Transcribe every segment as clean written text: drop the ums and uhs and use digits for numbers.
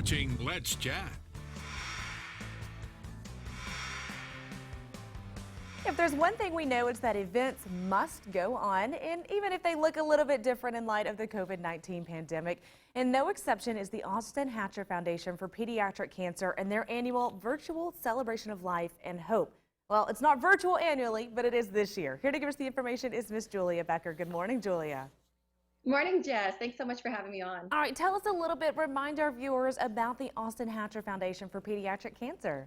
watching Let's Chat. If there's one thing we know, it's that events must go on, and even if they look a little bit different in light of the COVID-19 pandemic. And no exception is the Austin Hatcher Foundation for Pediatric Cancer and their annual virtual celebration of life and hope. Well, it's not virtual annually, but it is this year. Here to give us the information is Miss Julia Becker. Good morning, Julia. Morning, Jess. Thanks so much for having me on. All right, tell us a little bit, remind our viewers about the Austin Hatcher Foundation for Pediatric Cancer.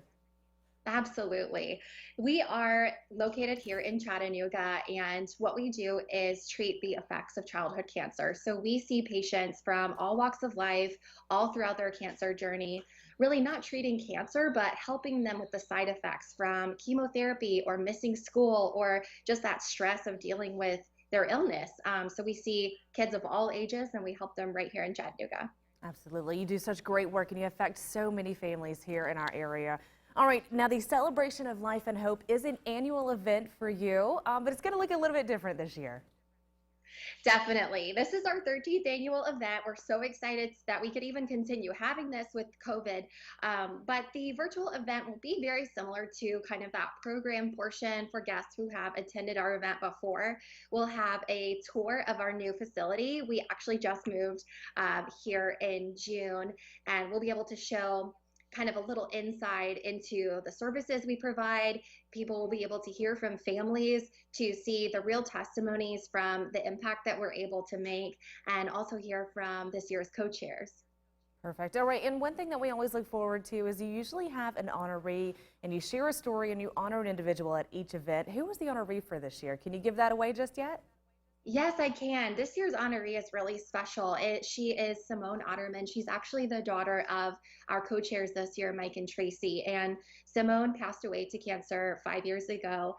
Absolutely. We are located here in Chattanooga, and what we do is treat the effects of childhood cancer. So we see patients from all walks of life, all throughout their cancer journey, really not treating cancer, but helping them with the side effects from chemotherapy or missing school or just that stress of dealing with their illness. So we see kids of all ages, and we help them right here in Chattanooga. Absolutely. You do such great work, and you affect so many families here in our area. All right, now the Celebration of Life and Hope is an annual event for you, but it's going to look a little bit different this year. Definitely. This is our 13th annual event. We're so excited that we could even continue having this with COVID. But the virtual event will be very similar to kind of that program portion for guests who have attended our event before. We'll have a tour of our new facility. We actually just moved here in June, and we'll be able to show kind of a little insight into the services we provide. People will be able to hear from families, to see the real testimonies from the impact that we're able to make, and also hear from this year's co-chairs. Perfect. All right, and one thing that we always look forward to is you usually have an honoree, and you share a story and you honor an individual at each event. Who was the honoree for this year? Can you give that away just yet? Yes, I can. This year's honoree is really special. She is Simone Otterman. She's actually the daughter of our co-chairs this year, Mike and Tracy. And Simone passed away to cancer 5 years ago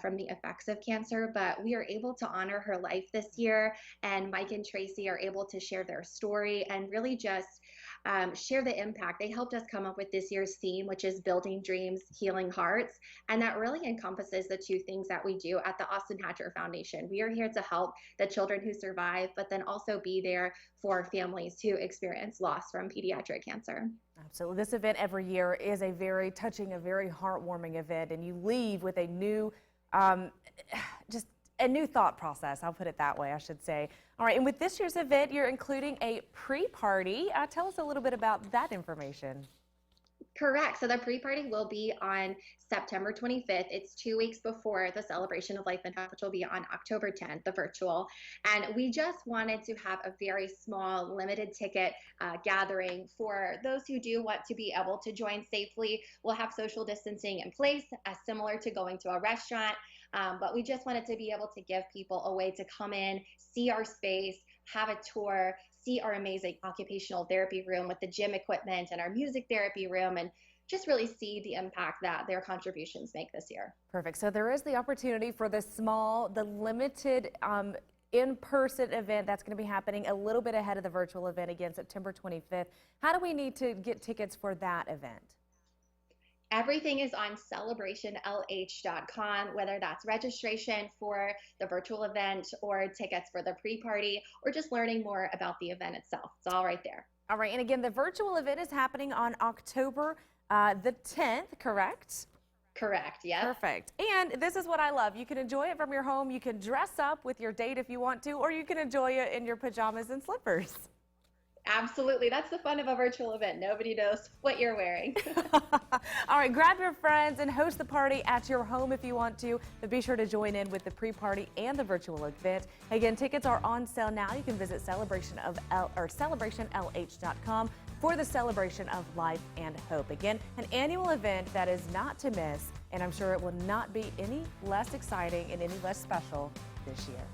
from the effects of cancer, but we are able to honor her life this year. And Mike and Tracy are able to share their story and really just share the impact. They helped us come up with this year's theme, which is Building Dreams, Healing Hearts. And that really encompasses the two things that we do at the Austin Hatcher Foundation. We are here to help the children who survive, but then also be there for families who experience loss from pediatric cancer. Absolutely. This event every year is a very touching, a very heartwarming event, and you leave with a new, just a new thought process. I'll put it that way, I should say. All right, and with this year's event, you're including a pre-party. Tell us a little bit about that information. Correct. So the pre-party will be on September 25th. It's 2 weeks before the Celebration of Life and Hope, which will be on October 10th, the virtual. And we just wanted to have a very small, limited ticket gathering for those who do want to be able to join safely. We'll have social distancing in place, similar to going to a restaurant. But we just wanted to be able to give people a way to come in, see our space, have a tour, see our amazing occupational therapy room with the gym equipment and our music therapy room, and just really see the impact that their contributions make this year. Perfect. So there is the opportunity for the limited in-person event that's going to be happening a little bit ahead of the virtual event, again, September 25th. How do we need to get tickets for that event? Everything is on celebrationlh.com, whether that's registration for the virtual event or tickets for the pre-party or just learning more about the event itself. It's all right there. All right, and again, the virtual event is happening on October the 10th, correct? Correct, yeah. Perfect. And this is what I love. You can enjoy it from your home. You can dress up with your date if you want to, or you can enjoy it in your pajamas and slippers. Absolutely. That's the fun of a virtual event. Nobody knows what you're wearing. All right, grab your friends and host the party at your home if you want to, but be sure to join in with the pre-party and the virtual event. Again, tickets are on sale now. You can visit celebrationlh.com for the Celebration of Life and Hope. Again, an annual event that is not to miss, and I'm sure it will not be any less exciting and any less special this year.